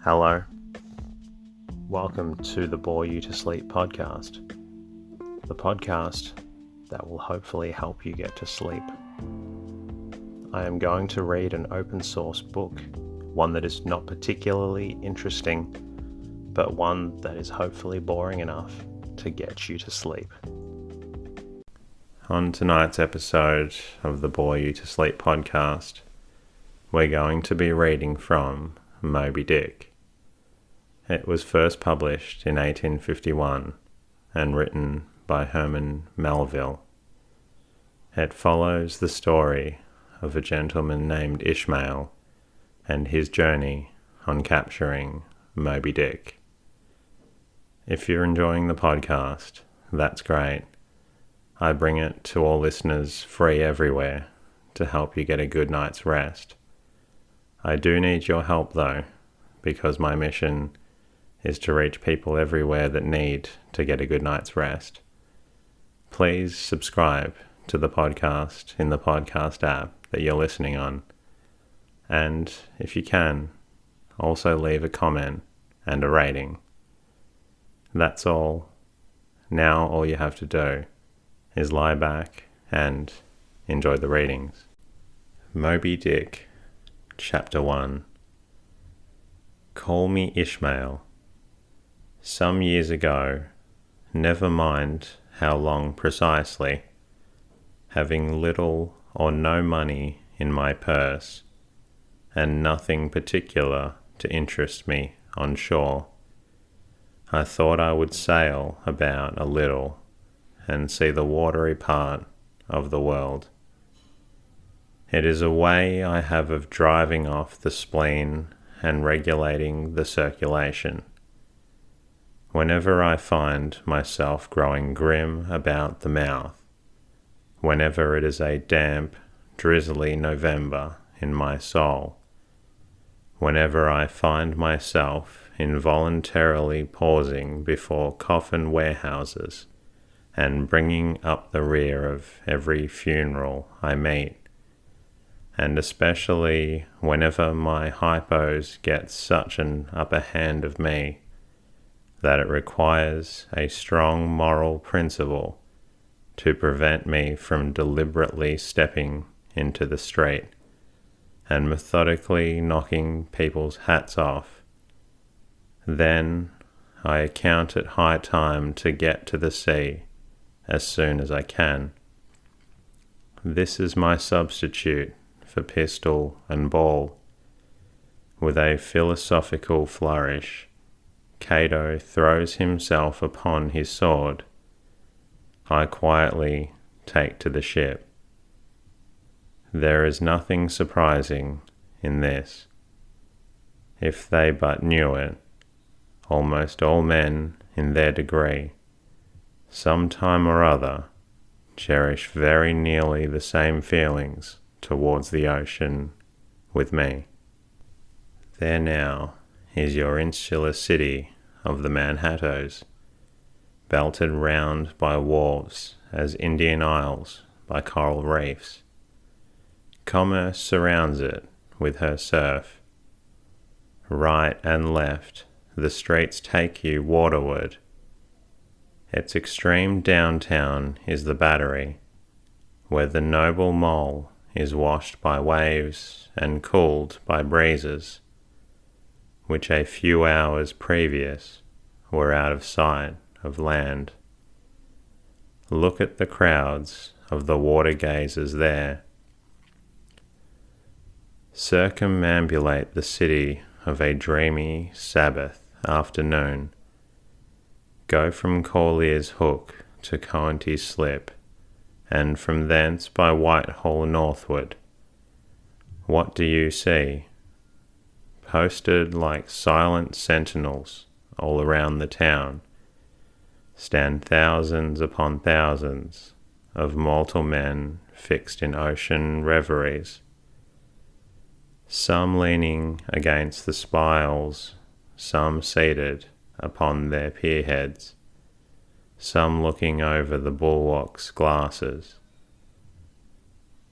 Hello. Welcome to the Bore You to Sleep podcast. The podcast that will hopefully help you get to sleep. I am going to read an open source book, one that is not particularly interesting, but one that is hopefully boring enough to get you to sleep. On tonight's episode of the Bore You to Sleep podcast, we're going to be reading from Moby Dick. It was first published in 1851 and written by Herman Melville. It follows the story of a gentleman named Ishmael and his journey on capturing Moby Dick. If you're enjoying the podcast, that's great. I bring it to all listeners free everywhere to help you get a good night's rest. I do need your help though, because my mission is to reach people everywhere that need to get a good night's rest. Please subscribe to the podcast in the podcast app that you're listening on. And if you can, also leave a comment and a rating. That's all. Now all you have to do is lie back and enjoy the readings. Moby Dick, Chapter 1. Call me Ishmael. Some years ago, never mind how long precisely, having little or no money in my purse, and nothing particular to interest me on shore, I thought I would sail about a little and see the watery part of the world. It is a way I have of driving off the spleen and regulating the circulation. Whenever I find myself growing grim about the mouth, whenever it is a damp, drizzly November in my soul, whenever I find myself involuntarily pausing before coffin warehouses and bringing up the rear of every funeral I meet, and especially whenever my hypos get such an upper hand of me that it requires a strong moral principle to prevent me from deliberately stepping into the street and methodically knocking people's hats off, then I account it high time to get to the sea as soon as I can. This is my substitute for pistol and ball. With a philosophical flourish, Cato throws himself upon his sword. I quietly take to the ship. There is nothing surprising in this. If they but knew it, almost all men in their degree, some time or other, cherish very nearly the same feelings towards the ocean with me. There now is your insular city of the Manhattoes, belted round by wharves as Indian Isles by coral reefs. Commerce surrounds it with her surf. Right and left, the streets take you waterward. Its extreme downtown is the Battery, where the noble mole is washed by waves and cooled by breezes, which a few hours previous were out of sight of land. Look at the crowds of the water gazers there. Circumambulate the city of a dreamy Sabbath afternoon. Go from Corlear's Hook to Coenties Slip, and from thence by Whitehall northward. What do you see? Posted like silent sentinels all around the town, stand thousands upon thousands of mortal men fixed in ocean reveries, some leaning against the spiles, some seated upon their pierheads, some looking over the bulwarks' glasses,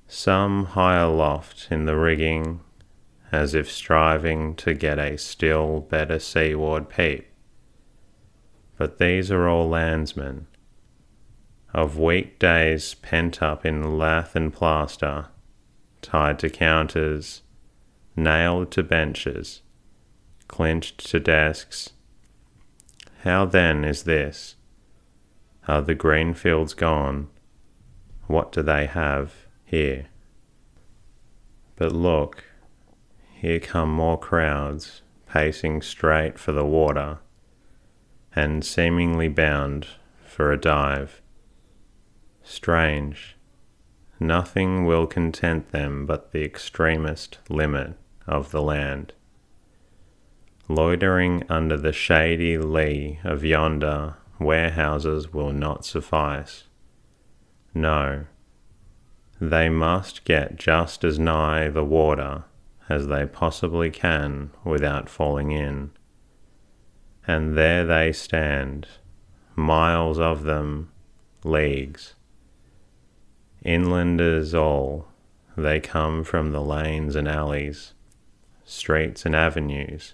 some high aloft in the rigging, as if striving to get a still better seaward peep. But these are all landsmen, of weekdays pent up in lath and plaster, tied to counters, nailed to benches, clinched to desks. How then is this? Are the green fields gone? What do they have here? But look, here come more crowds, pacing straight for the water, and seemingly bound for a dive. Strange, nothing will content them but the extremest limit of the land. Loitering under the shady lee of yonder warehouses will not suffice. No, they must get just as nigh the water as they possibly can without falling in. And there they stand, miles of them, leagues. Inlanders all, they come from the lanes and alleys, streets and avenues,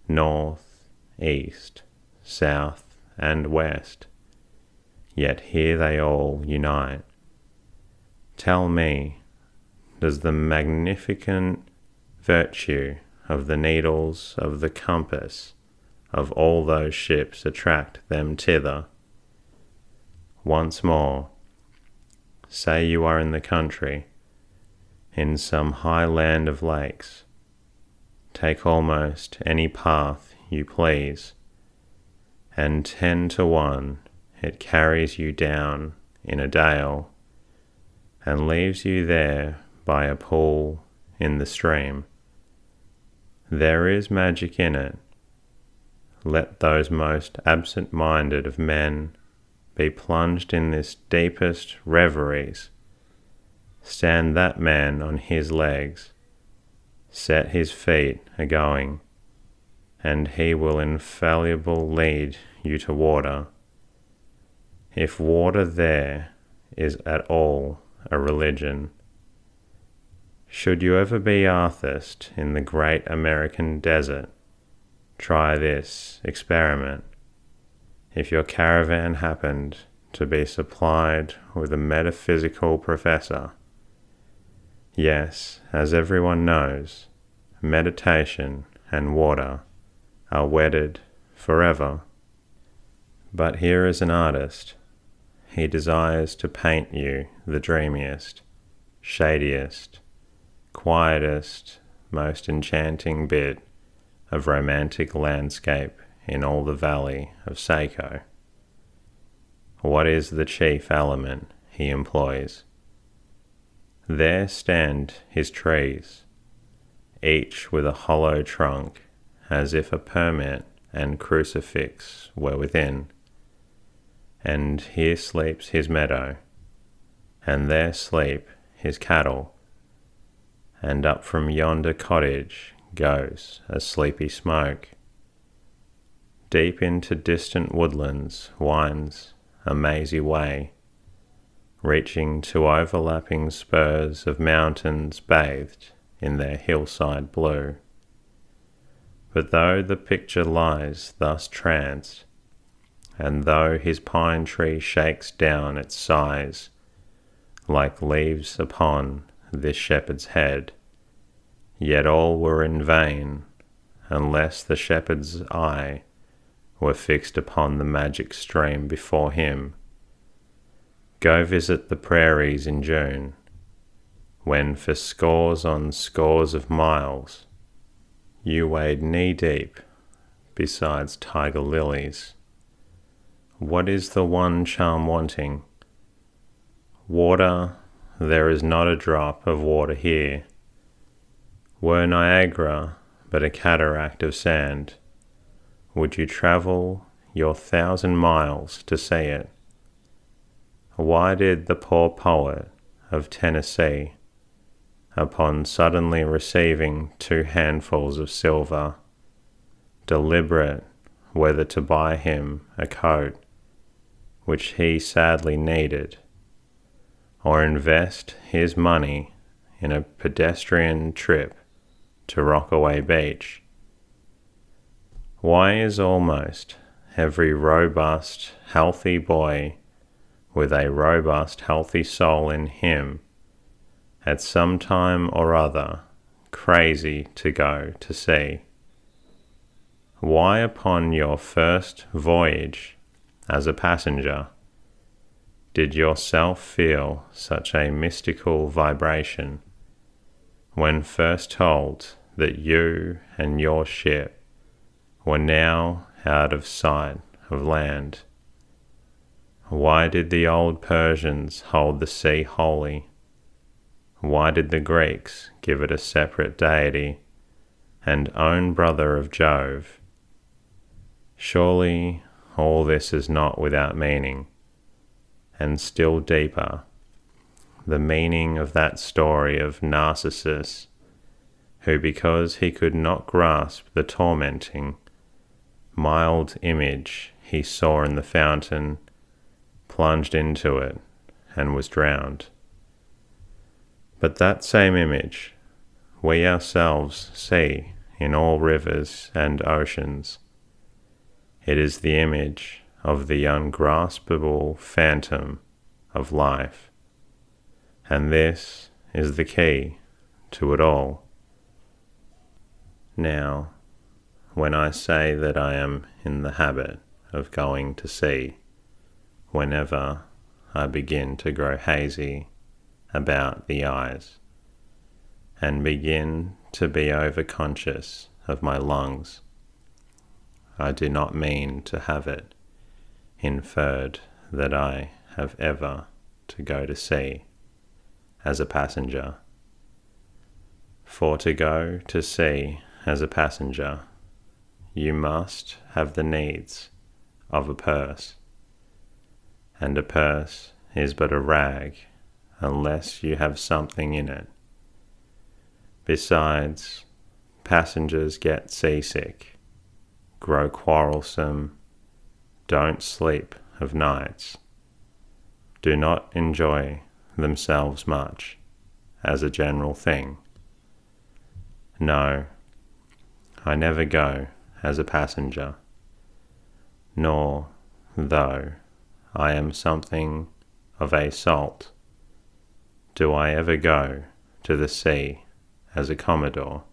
north, east, south, and west, yet here they all unite. Tell me, does the magnificent virtue of the needles of the compass of all those ships attract them thither? Once more, say you are in the country, in some high land of lakes. Take almost any path you please, and 10 to 1 it carries you down in a dale, and leaves you there by a pool in the stream. There is magic in it. Let those most absent-minded of men be plunged in this deepest reveries. Stand that man on his legs, set his feet a-going, and he will infallibly lead you to water. If water there is at all a religion. Should you ever be athirst in the great American desert, try this experiment. If your caravan happened to be supplied with a metaphysical professor, yes, as everyone knows, meditation and water are wedded forever. But here is an artist. He desires to paint you the dreamiest, shadiest, quietest, most enchanting bit of romantic landscape in all the valley of Saco. What is the chief element he employs? There stand his trees, each with a hollow trunk, as if a permit and crucifix were within. And here sleeps his meadow, and there sleep his cattle, and up from yonder cottage goes a sleepy smoke. Deep into distant woodlands winds a mazy way, reaching to overlapping spurs of mountains bathed in their hillside blue. But though the picture lies thus tranced, and though his pine tree shakes down its sighs like leaves upon this shepherd's head, yet all were in vain unless the shepherd's eye were fixed upon the magic stream before him. Go visit the prairies in June, when for scores on scores of miles you wade knee-deep besides tiger lilies. What is the one charm wanting? Water, there is not a drop of water here. Were Niagara but a cataract of sand, would you travel your 1,000 miles to see it? Why did the poor poet of Tennessee, upon suddenly receiving 2 handfuls of silver, deliberate whether to buy him a coat, which he sadly needed, or invest his money in a pedestrian trip to Rockaway Beach? Why is almost every robust, healthy boy with a robust, healthy soul in him at some time or other crazy to go to sea? Why upon your first voyage as a passenger did yourself feel such a mystical vibration when first told that you and your ship were now out of sight of land? Why did the old Persians hold the sea holy? Why did the Greeks give it a separate deity and own brother of Jove? Surely all this is not without meaning, and still deeper, the meaning of that story of Narcissus, who, because he could not grasp the tormenting, mild image he saw in the fountain, plunged into it and was drowned. But that same image we ourselves see in all rivers and oceans. It is the image of the ungraspable phantom of life, and this is the key to it all. Now, when I say that I am in the habit of going to sea, whenever I begin to grow hazy about the eyes, and begin to be overconscious of my lungs, I do not mean to have it inferred that I have ever to go to sea as a passenger. For to go to sea as a passenger, you must have the needs of a purse, and a purse is but a rag unless you have something in it. Besides, passengers get seasick, grow quarrelsome, don't sleep of nights, do not enjoy themselves much as a general thing. No, I never go as a passenger, nor, though I am something of a salt, do I ever go to the sea as a commodore,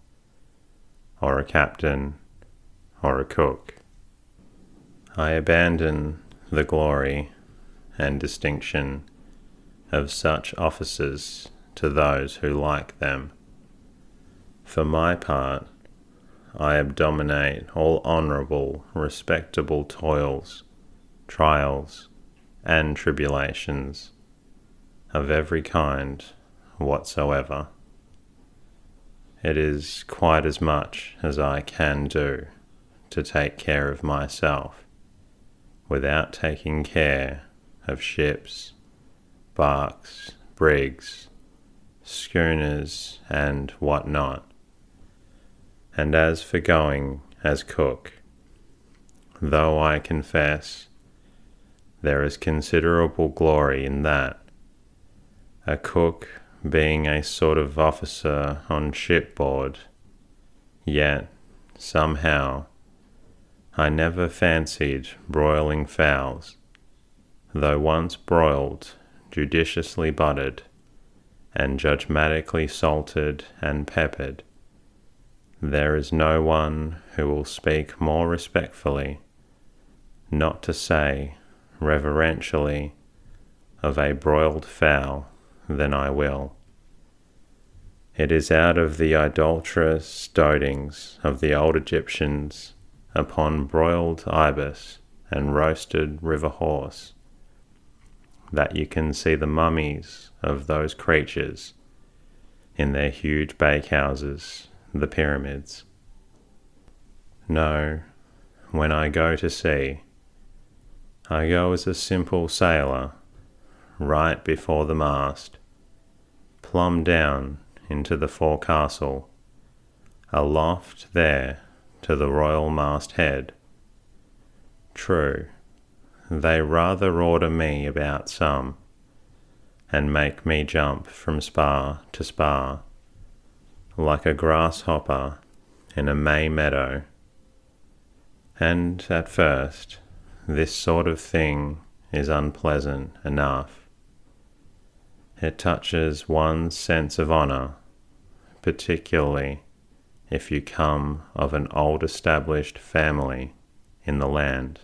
or a captain, or a cook. I abandon the glory and distinction of such offices to those who like them. For my part, I abominate all honourable, respectable toils, trials, and tribulations of every kind whatsoever. It is quite as much as I can do to take care of myself, without taking care of ships, barks, brigs, schooners, and what not. And as for going as cook, though I confess there is considerable glory in that, a cook being a sort of officer on shipboard, yet somehow I never fancied broiling fowls, though once broiled, judiciously buttered, and judgmatically salted and peppered. There is no one who will speak more respectfully, not to say reverentially, of a broiled fowl than I will. It is out of the idolatrous doatings of the old Egyptians upon broiled ibis and roasted river horse that you can see the mummies of those creatures in their huge bakehouses, the pyramids. No, when I go to sea, I go as a simple sailor, right before the mast, plumb down into the forecastle, aloft there to the royal masthead. True, they rather order me about some, and make me jump from spar to spar, like a grasshopper in a May meadow. And at first, this sort of thing is unpleasant enough. It touches one's sense of honour, particularly if you come of an old established family in the land.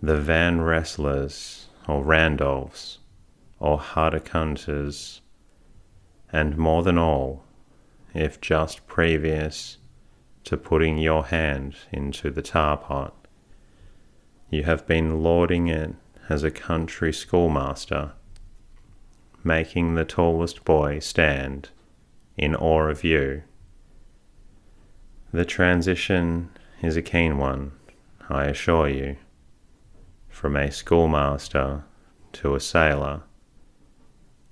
The Van Resslers or Randolphs or Hardicunters, and more than all, if just previous to putting your hand into the tar pot, you have been lauding it as a country schoolmaster, making the tallest boy stand in awe of you. The transition is a keen one, I assure you, from a schoolmaster to a sailor,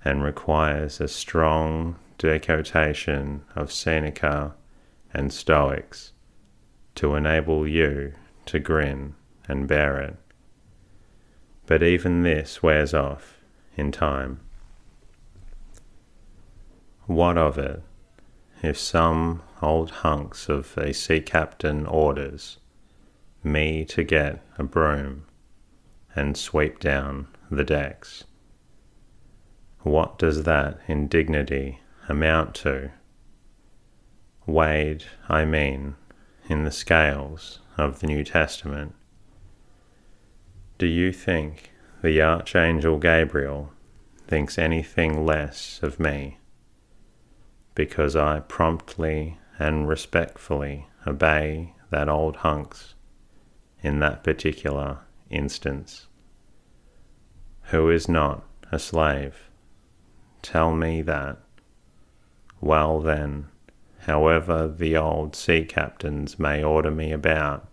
and requires a strong decotation of Seneca and Stoics to enable you to grin and bear it. But even this wears off in time. What of it if some old hunks of a sea captain orders me to get a broom and sweep down the decks? What does that indignity amount to? Weighed, I mean, in the scales of the New Testament. Do you think the Archangel Gabriel thinks anything less of me because I promptly and respectfully obey that old hunks in that particular instance? Who is not a slave? Tell me that. Well then, however the old sea captains may order me about,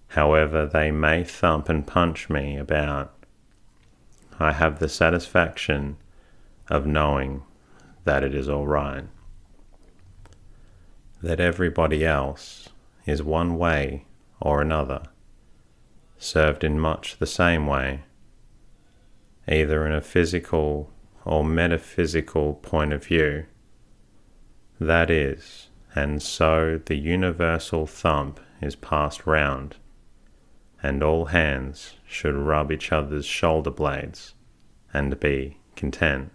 however they may thump and punch me about, I have the satisfaction of knowing that it is all right. That everybody else is one way or another, served in much the same way, either in a physical or metaphysical point of view. That is, and so the universal thump is passed round, and all hands should rub each other's shoulder blades and be content.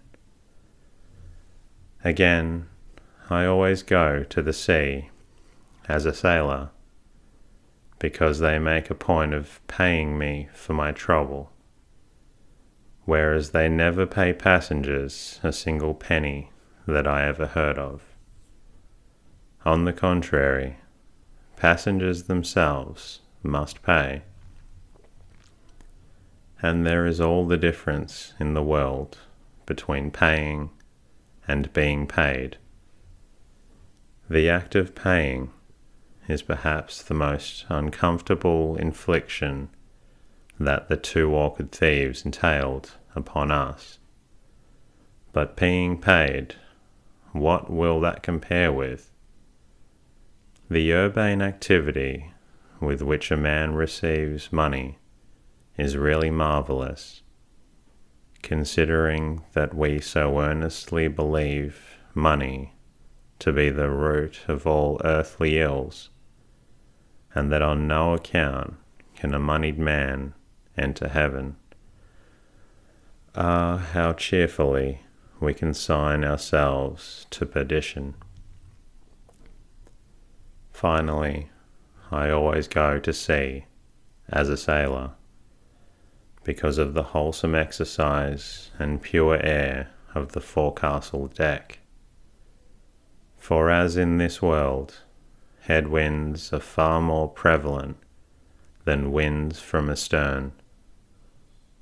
Again, I always go to the sea as a sailor, because they make a point of paying me for my trouble, whereas they never pay passengers a single penny that I ever heard of. On the contrary, passengers themselves must pay. And there is all the difference in the world between paying and being paid. The act of paying is perhaps the most uncomfortable infliction that the two orchid thieves entailed upon us. But being paid, what will that compare with? The urbane activity with which a man receives money is really marvellous, considering that we so earnestly believe money to be the root of all earthly ills, and that on no account can a moneyed man enter heaven. Ah, how cheerfully we consign ourselves to perdition. Finally, I always go to sea as a sailor, because of the wholesome exercise and pure air of the forecastle deck. For as in this world, headwinds are far more prevalent than winds from astern,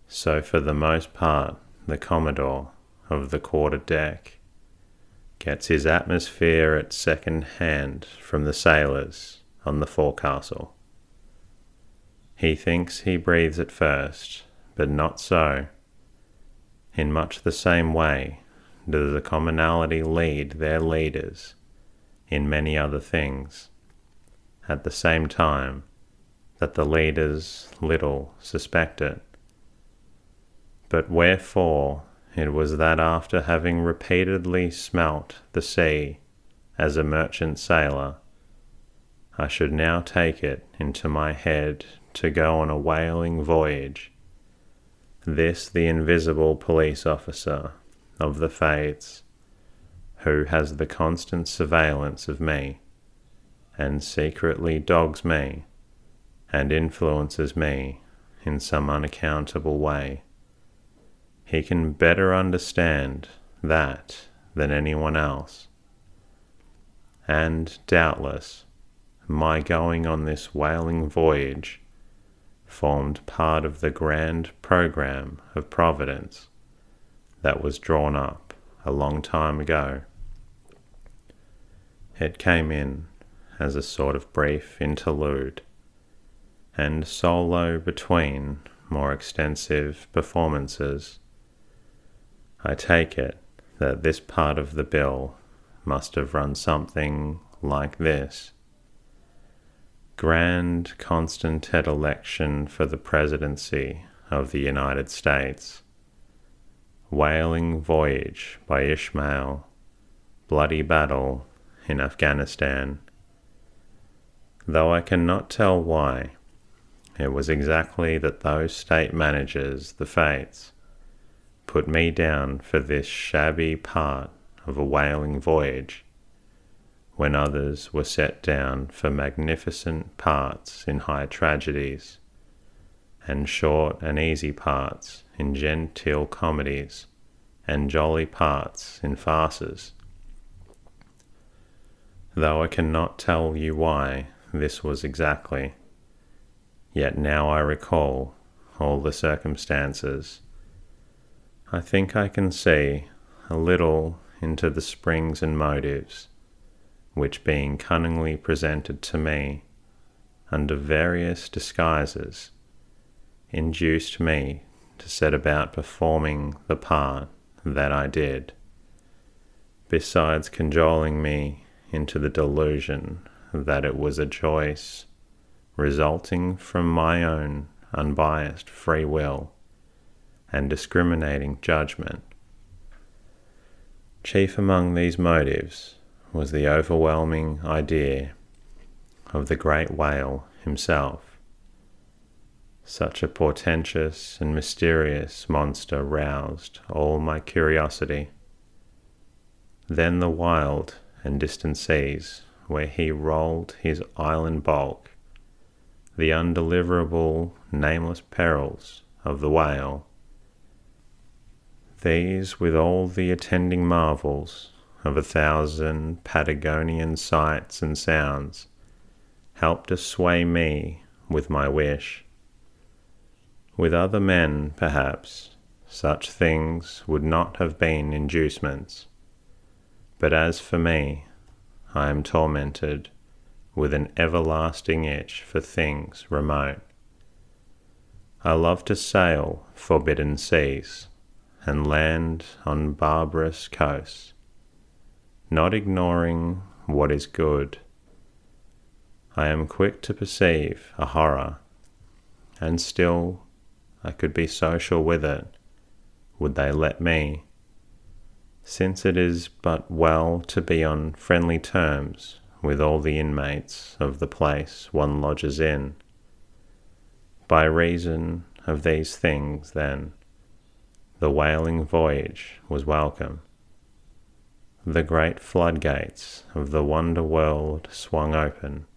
so for the most part the Commodore of the quarter-deck gets his atmosphere at second hand from the sailors on the forecastle. He thinks he breathes it first, but not so. In much the same way does the commonalty lead their leaders in many other things, at the same time that the leaders little suspect it. But wherefore it was that after having repeatedly smelt the sea as a merchant sailor, I should now take it into my head to go on a whaling voyage. This the invisible police officer of the fates, who has the constant surveillance of me, and secretly dogs me, and influences me in some unaccountable way. He can better understand that than anyone else. And doubtless, my going on this whaling voyage formed part of the grand program of Providence that was drawn up a long time ago. It came in as a sort of brief interlude and solo between more extensive performances. I take it that this part of the bill must have run something like this: Grand constant election for the presidency of the United States. Whaling voyage by Ishmael. Bloody battle in Afghanistan. Though I cannot tell why, it was exactly that those state managers, the fates, put me down for this shabby part of a whaling voyage, when others were set down for magnificent parts in high tragedies, and short and easy parts in genteel comedies, and jolly parts in farces. Though I cannot tell you why this was exactly, yet now I recall all the circumstances, I think I can see a little into the springs and motives which, being cunningly presented to me under various disguises, induced me to set about performing the part that I did, besides cajoling me into the delusion that it was a choice resulting from my own unbiased free will and discriminating judgment. Chief among these motives was the overwhelming idea of the great whale himself. Such a portentous and mysterious monster roused all my curiosity. Then the wild and distant seas where he rolled his island bulk, the undeliverable, nameless perils of the whale. These, with all the attending marvels of 1,000 Patagonian sights and sounds, helped to sway me with my wish. With other men, perhaps, such things would not have been inducements, but as for me, I am tormented with an everlasting itch for things remote. I love to sail forbidden seas and land on barbarous coasts, not ignoring what is good. I am quick to perceive a horror, and still I could be social with it, would they let me, since it is but well to be on friendly terms with all the inmates of the place one lodges in. By reason of these things, then, the whaling voyage was welcome. The great floodgates of the wonder world swung open,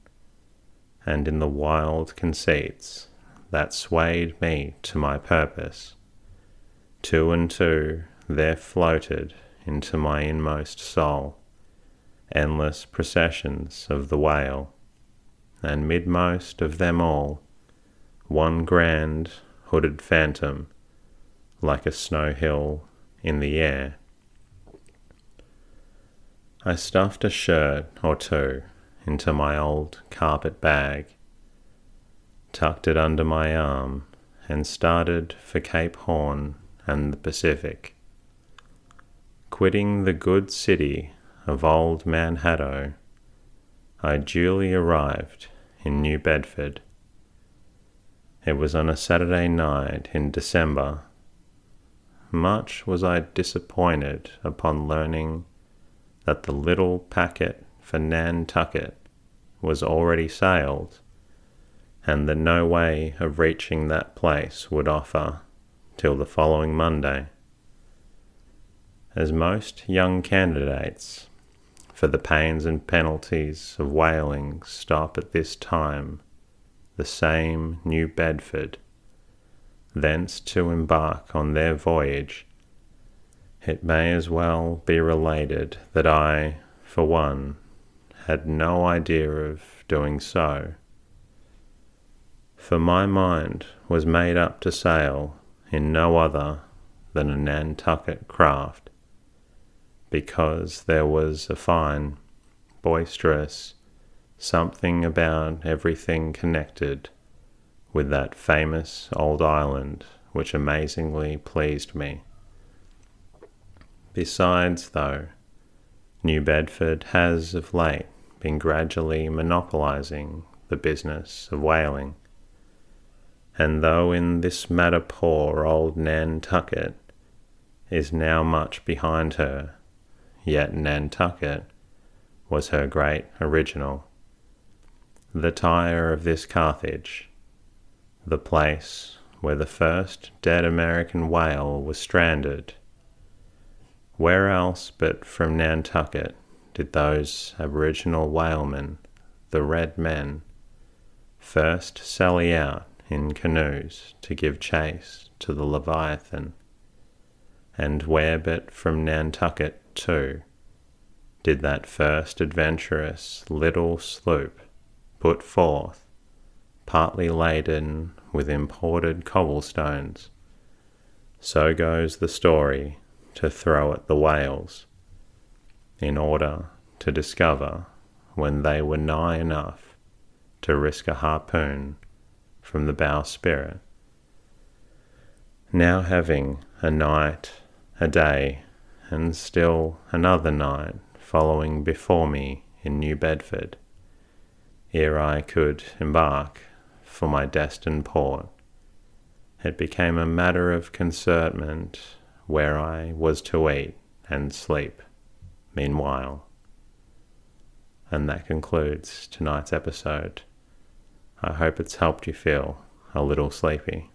and in the wild conceits that swayed me to my purpose, two and two there floated into my inmost soul endless processions of the whale, and midmost of them all, one grand hooded phantom, like a snow hill in the air. I stuffed a shirt or two into my old carpet bag, tucked it under my arm, and started for Cape Horn and the Pacific. Quitting the good city of old Manhattan, I duly arrived in New Bedford. It was on a Saturday night in December. much was I disappointed upon learning that the little packet for Nantucket was already sailed, and that no way of reaching that place would offer till the following Monday. As most young candidates for the pains and penalties of whaling stop at this time the same New Bedford, thence to embark on their voyage, it may as well be related that I, for one, had no idea of doing so. For my mind was made up to sail in no other than a Nantucket craft, because there was a fine, boisterous something about everything connected with that famous old island which amazingly pleased me. Besides, though, New Bedford has of late been gradually monopolizing the business of whaling, and though in this matter poor old Nantucket is now much behind her, yet Nantucket was her great original, the Tyre of this Carthage, the place where the first dead American whale was stranded. Where else but from Nantucket did those aboriginal whalemen, the Red Men, first sally out in canoes to give chase to the Leviathan? And where but from Nantucket, too, did that first adventurous little sloop put forth, partly laden with imported cobblestones? So goes the story, to throw at the whales, in order to discover when they were nigh enough to risk a harpoon from the bowsprit. Now having a night, a day, and still another night following before me in New Bedford, ere I could embark for my destined port, it became a matter of concernment where I was to eat and sleep meanwhile. And that concludes tonight's episode. I hope it's helped you feel a little sleepy.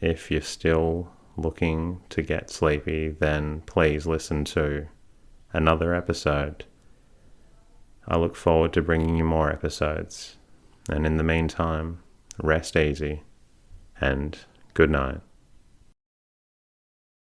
If you're still looking to get sleepy, then please listen to another episode. I look forward to bringing you more episodes. And in the meantime, rest easy and good night.